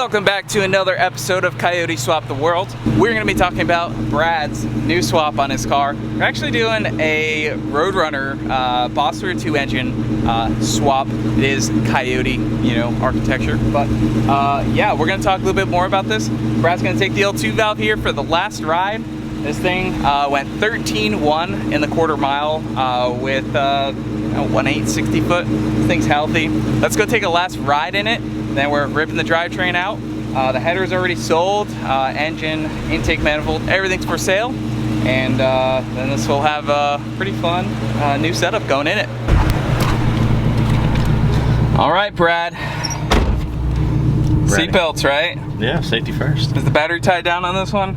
Welcome back to another episode of Coyote Swap the World. We're going to be talking about Brad's new swap on his car. We're actually doing a Roadrunner Boss 302 engine swap. It is Coyote, architecture. But yeah, we're going to talk a little bit more about this. Brad's going to take the L2 valve here for the last ride. This thing went 13.1 in the quarter mile with 1.8, 60 foot. This thing's healthy. Let's go take a last ride in it. Then we're ripping the drivetrain out. The header's already sold, engine, intake manifold, everything's for sale. And then this will have a pretty fun new setup going in it. All right, Brad. Seatbelts, right? Yeah, safety first. Is the battery tied down on this one?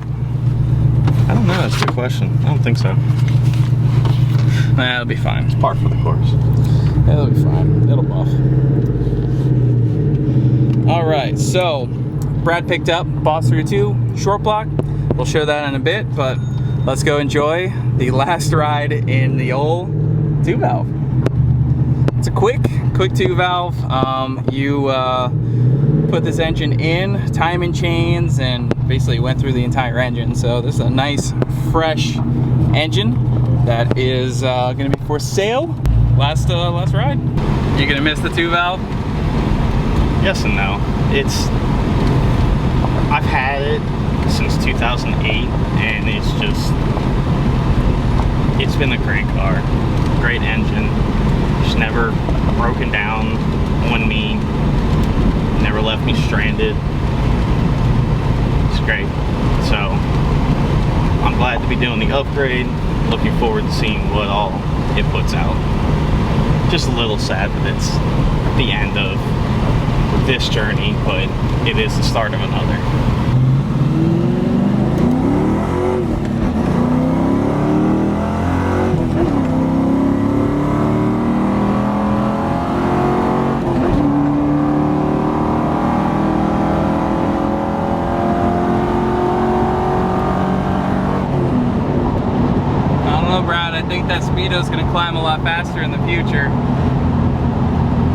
I don't know, that's a good question. I don't think so. Nah, it'll be fine. It's par for the course. It'll be fine. It'll buff. All right, so Brad picked up Boss 302 short block. We'll show that in a bit, but let's go enjoy the last ride in the old 2-valve. It's a quick 2-valve. You put this engine in, timing chains, and basically went through the entire engine. So this is a nice, fresh engine that is gonna be for sale. Last ride. You gonna miss the 2-valve? Yes and no. I've had it since 2008, and it's been a great car, great engine. Just never broken down on me, never left me stranded. It's great. So I'm glad to be doing the upgrade. Looking forward to seeing what all it puts out. Just a little sad that it's the end of this journey, but it is the start of another. I don't know, Brad. I think that Speedo's gonna climb a lot faster in the future.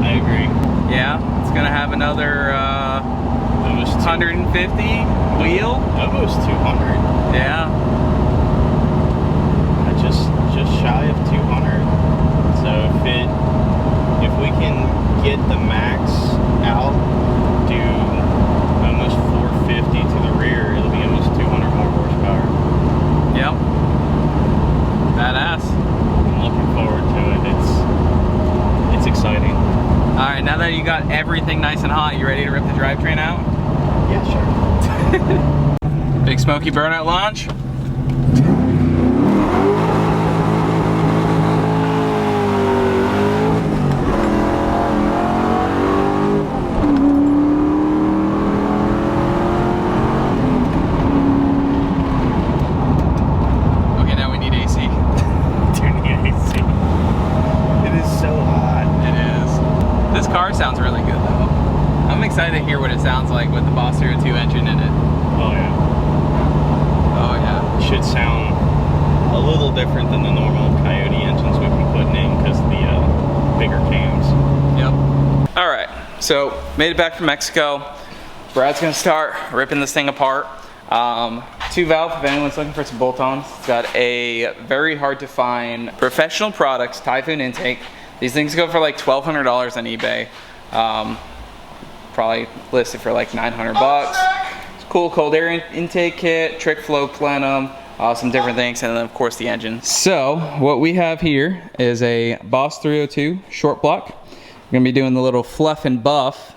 I agree. Yeah, it's gonna have another almost 150 wheel. Almost 200. Yeah. Just shy of 200. So if we can get the max out, do almost 450 to the rear, it'll be almost 200 more horsepower. Yep. Badass. I'm looking forward to it. It's exciting. All right, now that you got everything nice and hot, you ready to rip the drivetrain out? Yeah, sure. Big smoky burnout launch. Okay, now we need AC. Turn the AC. It is so hot. It is. This car sounds really good though. I'm excited to hear what it sounds like with the Boss 302 engine in it. Oh yeah. Oh yeah. It should sound a little different than the normal Coyote engines we've been putting in because of the bigger cams. Yep. All right, so made it back from Mexico. Brad's gonna start ripping this thing apart. 2-valve, if anyone's looking for some bolt-ons. It's got a very hard to find professional products Typhoon intake. These things go for like $1,200 on eBay. Probably listed for like 900 bucks. It's a cool cold air intake kit, trick flow plenum, some different things, and then of course the engine. So what we have here is a Boss 302 short block. We're gonna be doing the little fluff and buff.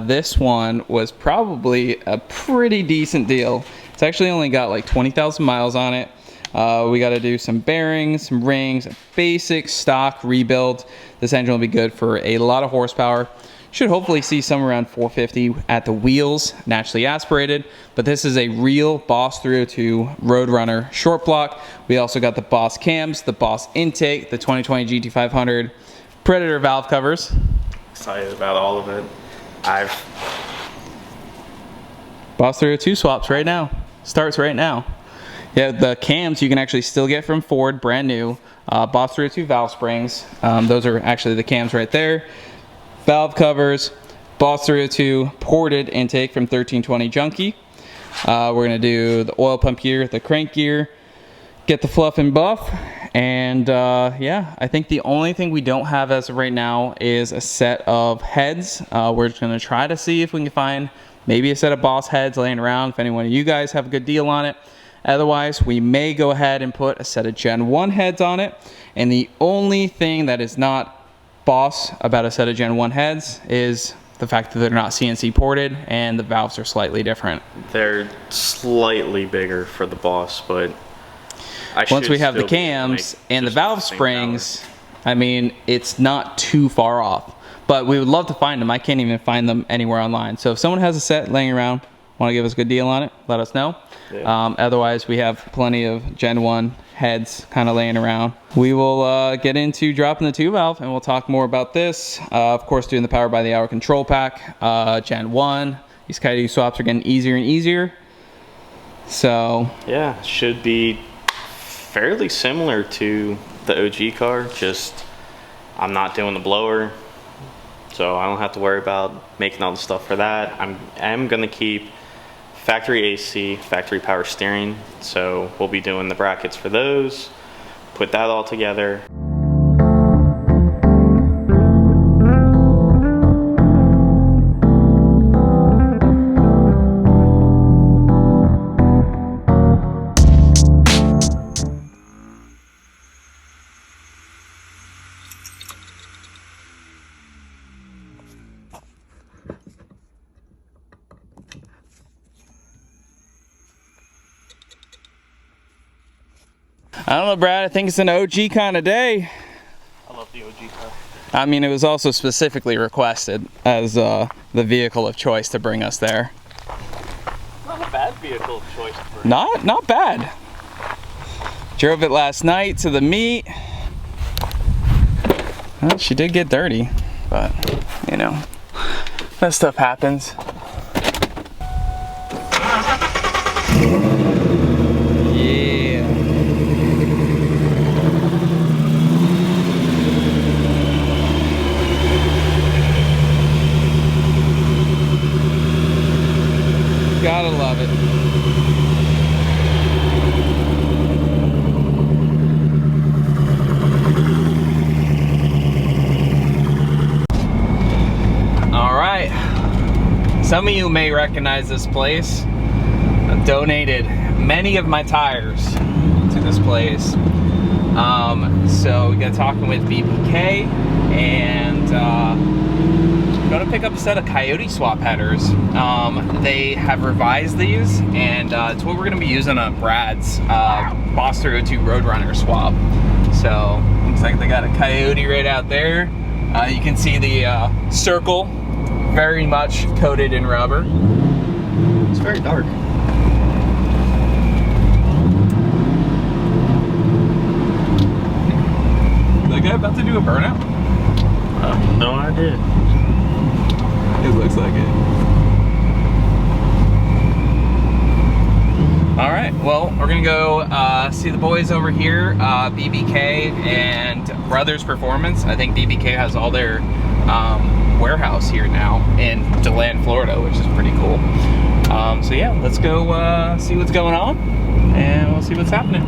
This one was probably a pretty decent deal. It's actually only got like 20,000 miles on it. We got to do some bearings, some rings, a basic stock rebuild. This engine will be good for a lot of horsepower. Should hopefully see somewhere around 450 at the wheels, naturally aspirated. But this is a real Boss 302 Roadrunner short block. We also got the Boss cams, the Boss intake, the 2020 GT500 Predator valve covers. Excited about all of it. Boss 302 swaps right now. Starts right now. Yeah, the cams you can actually still get from Ford, brand new. Boss 302 valve springs. Those are actually the cams right there. Valve covers, Boss 302 ported intake from 1320 Junkie. We're gonna do the oil pump gear, the crank gear, get the fluff and buff, and yeah, I think the only thing we don't have as of right now is a set of heads. We're just gonna try to see if we can find maybe a set of Boss heads laying around, if any one of you guys have a good deal on it. Otherwise, we may go ahead and put a set of Gen 1 heads on it. And the only thing that is not Boss about a set of Gen 1 heads is the fact that they're not CNC ported and the valves are slightly different. They're slightly bigger for the Boss, but once we have the cams and the valve springs, I mean, it's not too far off. But we would love to find them. I can't even find them anywhere online. So if someone has a set laying around, want to give us a good deal on it, let us know. Yeah. Otherwise, we have plenty of Gen 1 heads kind of laying around. We will get into dropping the 2 valve and we'll talk more about this. Of course, doing the power by the hour control pack, Gen 1. These Coyote swaps are getting easier and easier. So yeah, should be fairly similar to the OG car, just I'm not doing the blower, so I don't have to worry about making all the stuff for that. I'm gonna keep factory AC, factory power steering, so we'll be doing the brackets for those, put that all together. I don't know, Brad, I think it's an OG kind of day. I love the OG car. I mean, it was also specifically requested as the vehicle of choice to bring us there. Not a bad vehicle of choice to bring. Not bad. Drove it last night to the meet. Well, she did get dirty, but you know, that stuff happens. Gotta love it. All right. Some of you may recognize this place. I've donated many of my tires to this place. So we got talking with BBK and going to pick up a set of Coyote swap headers. They have revised these, and it's what we're going to be using on Brad's Boss 302 Roadrunner swap. So looks like they got a Coyote right out there. You can see the circle very much coated in rubber. It's very dark. That guy about to do a burnout? No idea. It looks like it. All right, well, we're gonna go see the boys over here, BBK and Brothers Performance. I think BBK has all their warehouse here now in DeLand, Florida, which is pretty cool. So yeah, let's go see what's going on and we'll see what's happening.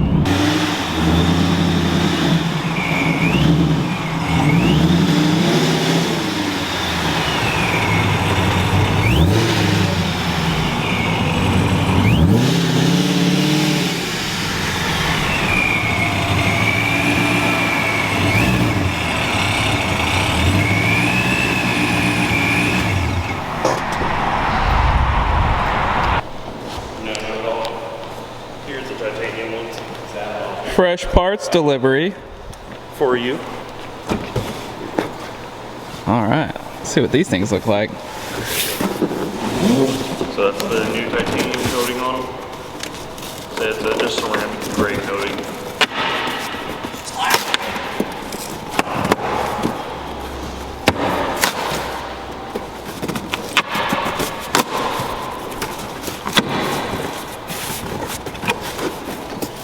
Fresh parts delivery. For you. All right, let's see what these things look like. So that's the new titanium coating on them. It's just ceramic gray coating.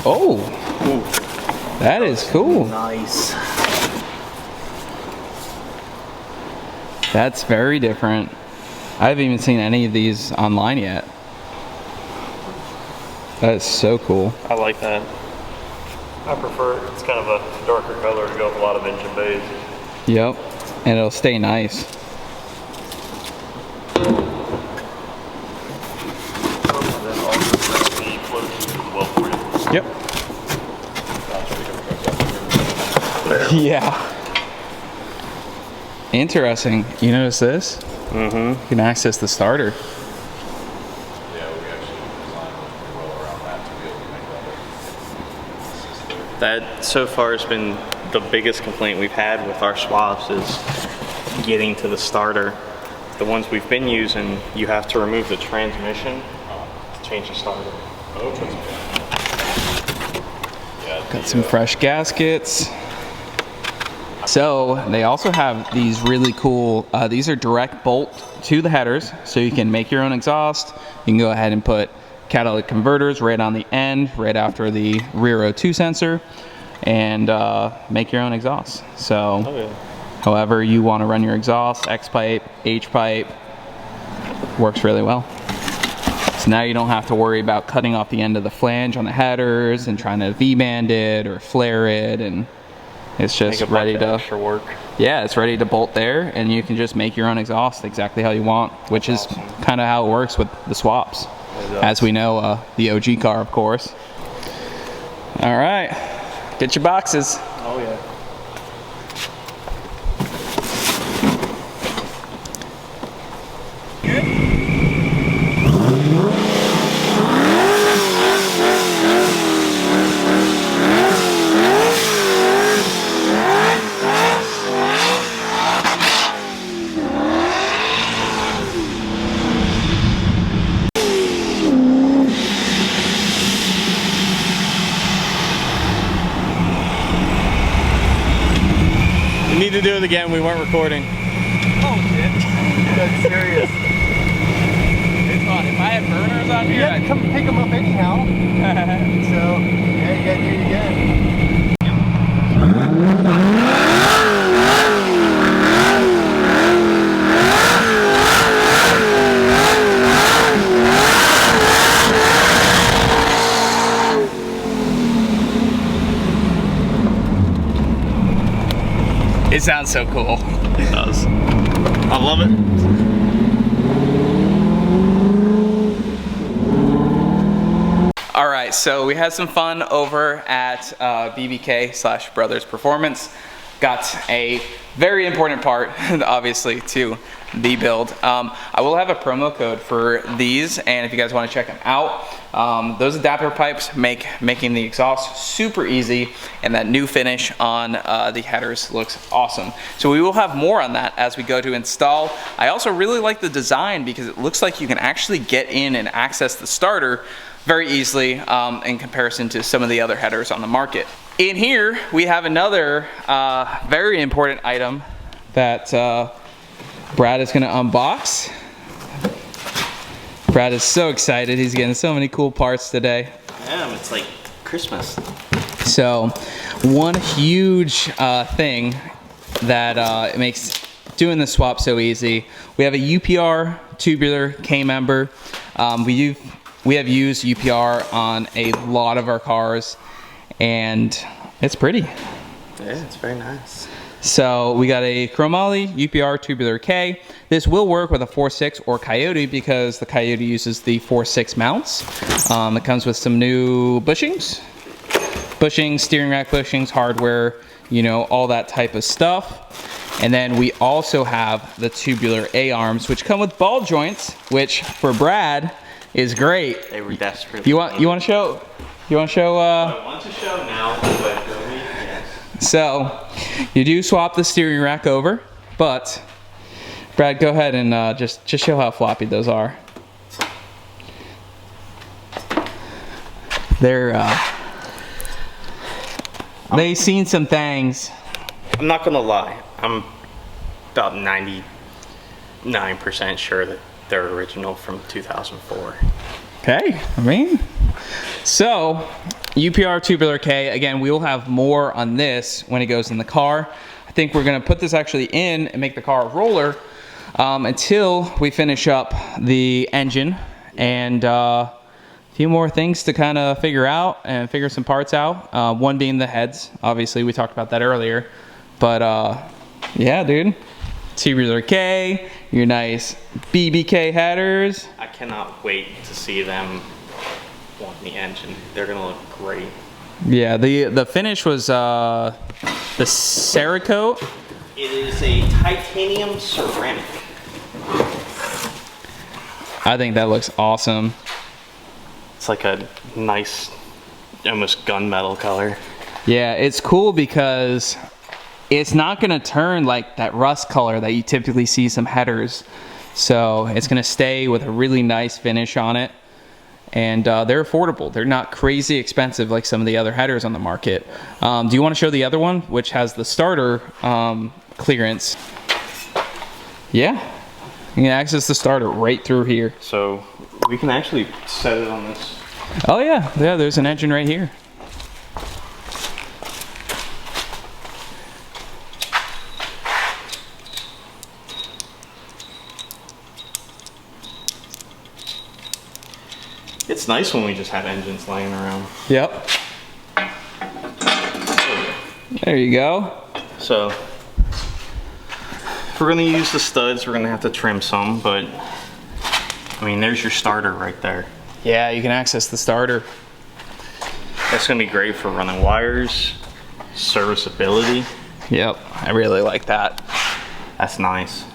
Oh, that is cool. Nice. That's very different. I haven't even seen any of these online yet. That is so cool. I like that. I prefer it. It's kind of a darker color to go with a lot of engine bays. Yep, and it'll stay nice. And then also the float tube as well for you. Yep. Yeah. Interesting. You notice this? Mm-hmm. You can access the starter. Yeah, we actually designed it pretty well around that to be able to make that. That so far has been the biggest complaint we've had with our swaps is getting to the starter. The ones we've been using, you have to remove the transmission to change the starter. Oh, trust me. Yeah, Got some fresh gaskets. So they also have these really cool, these are direct bolt to the headers, so you can make your own exhaust. You can go ahead and put catalytic converters right on the end, right after the rear O2 sensor, and make your own exhaust. So however you want to run your exhaust, X pipe, H pipe, works really well. So now you don't have to worry about cutting off the end of the flange on the headers and trying to V-band it or flare it, and it's just Make a ready bunch of to, extra work. yeah, it's ready to bolt there, and you can just make your own exhaust exactly how you want, which is kind of how it works with the swaps. As we know, the OG car, of course. All right, get your boxes. Oh yeah. We need to do it again. We weren't recording. Oh shit. That's serious. It's fun. If I had burners on You here, have to come pick them up anyhow. So, yeah, you gotta do it again. it sounds so cool. It does. I love it. All right, so we had some fun over at BBK / Brothers Performance. Got a very important part, obviously, to the build. I will have a promo code for these, and if you guys want to check them out, those adapter pipes make making the exhaust super easy, and that new finish on the headers looks awesome. So we will have more on that as we go to install. I also really like the design because it looks like you can actually get in and access the starter very easily in comparison to some of the other headers on the market. In here, we have another very important item that Brad is gonna unbox. Brad is so excited. He's getting so many cool parts today. Yeah, it's like Christmas. So one huge thing that makes doing the swap so easy, we have a UPR tubular K-member. We have used UPR on a lot of our cars, and it's pretty. Yeah, it's very nice. So we got a chromoly UPR tubular K. This will work with a 4.6 or Coyote because the Coyote uses the 4.6 mounts. It comes with some new bushings, steering rack bushings, hardware, you know, all that type of stuff. And then we also have the tubular A-arms, which come with ball joints, which for Brad is great. They were desperate. You want to show? You want to show? I want to show now, but go me. Yes. So you do swap the steering rack over, but Brad, go ahead and just show how floppy those are. They've seen some things. I'm not gonna lie. I'm about 99% sure that they're original from 2004. Okay, I mean, so UPR tubular K, again, we will have more on this when it goes in the car. I think we're gonna put this actually in and make the car a roller until we finish up the engine and a few more things to kind of figure out and figure some parts out. One being the heads. Obviously, we talked about that earlier. But yeah, dude. Tubular K, your nice BBK headers. I cannot wait to see them on the engine. They're gonna look great. Yeah, the finish was the Cerakote. It is a titanium ceramic. I think that looks awesome. It's like a nice, almost gunmetal color. Yeah, it's cool because it's not gonna turn like that rust color that you typically see some headers. So it's gonna stay with a really nice finish on it. And they're affordable. They're not crazy expensive like some of the other headers on the market. Do you wanna show the other one, which has the starter clearance? Yeah, you can access the starter right through here. So we can actually set it on this. Oh yeah, there's an engine right here. It's nice when we just have engines laying around. Yep. There you go. So if we're gonna use the studs, we're gonna have to trim some, but I mean, there's your starter right there. Yeah, you can access the starter. That's gonna be great for running wires, serviceability. Yep, I really like that. That's nice.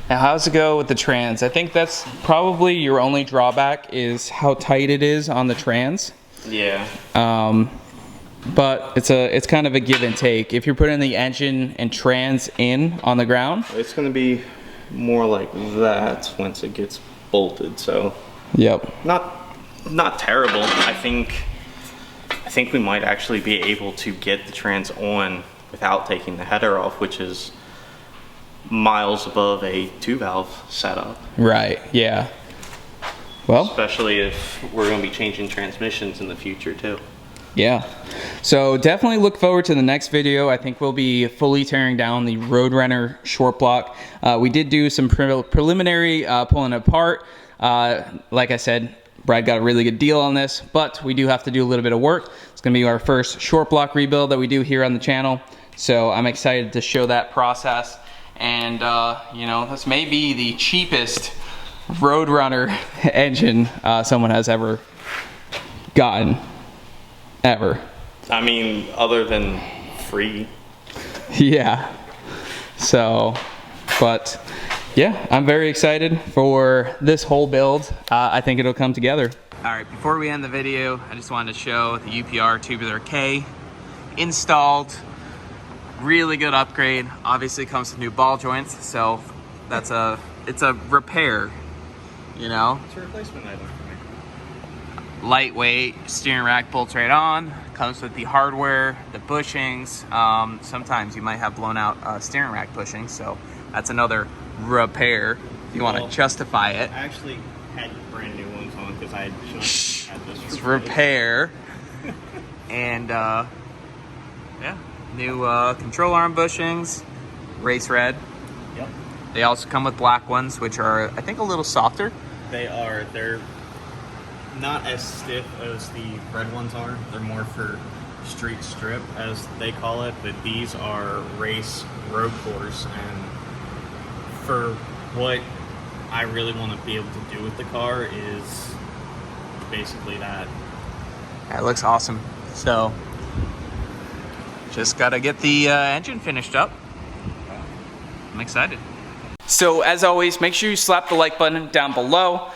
Now, how's it go with the trans? I think that's probably your only drawback is how tight it is on the trans. Yeah. But it's kind of a give and take. If you're putting the engine and trans in on the ground, It's gonna be more like that once it gets bolted. So yep. not terrible. I think we might actually be able to get the trans on without taking the header off, which is miles above a 2-valve setup. Right, yeah. Well, Especially if we're going to be changing transmissions in the future too. yeah. So definitely look forward to the next video. I think we'll be fully tearing down the Roadrunner short block. We did do some preliminary pulling it apart. Like I said, Brad got a really good deal on this, but we do have to do a little bit of work. It's going to be our first short block rebuild that we do here on the channel. So I'm excited to show that process. And you know, this may be the cheapest Roadrunner engine someone has ever gotten. Ever. I mean, other than free. Yeah. So, but yeah, I'm very excited for this whole build. I think it'll come together. All right, before we end the video, I just wanted to show the UPR Tubular K installed. Really good upgrade. Obviously comes with new ball joints, so it's a repair, you know. It's a replacement item for me. Lightweight, steering rack bolts right on. Comes with the hardware, the bushings. Sometimes you might have blown out steering rack bushings, so that's another repair if you want to justify it. I actually had brand new ones on because I had just had this. It's repair. And yeah, new control arm bushings, race red. Yep. They also come with black ones, which are I think a little softer. They're not as stiff as the red ones are. They're more for street strip, as they call it, but these are race road course, and for what I really want to be able to do with the car is basically that. That looks awesome. So just gotta get the engine finished up. I'm excited. So as always, make sure you slap the like button down below.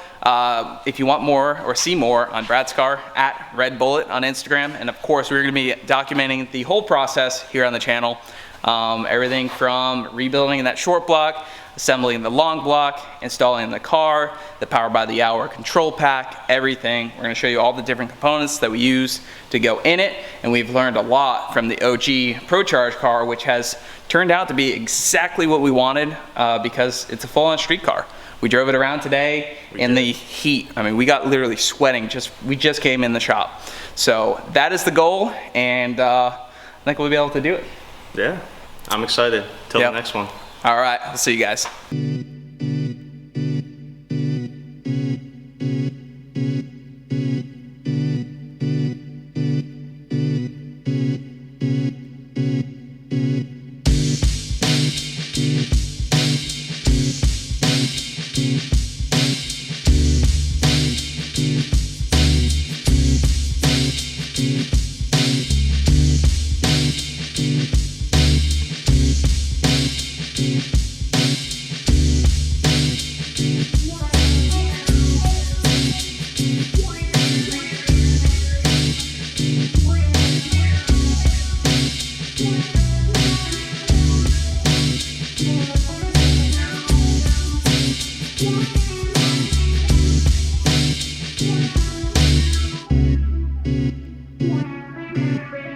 If you want more or see more on Brad's car, at Red Bullet on Instagram. And of course, we're gonna be documenting the whole process here on the channel. Everything from rebuilding that short block, assembling the long block, installing the car, the power by the hour control pack, everything. We're gonna show you all the different components that we use to go in it. And we've learned a lot from the OG ProCharge car, which has turned out to be exactly what we wanted because it's a full-on street car. We drove it around today in the heat. I mean, we got literally sweating, we just came in the shop. So that is the goal, and I think we'll be able to do it. Yeah, I'm excited. Till the next one. All right, we'll see you guys.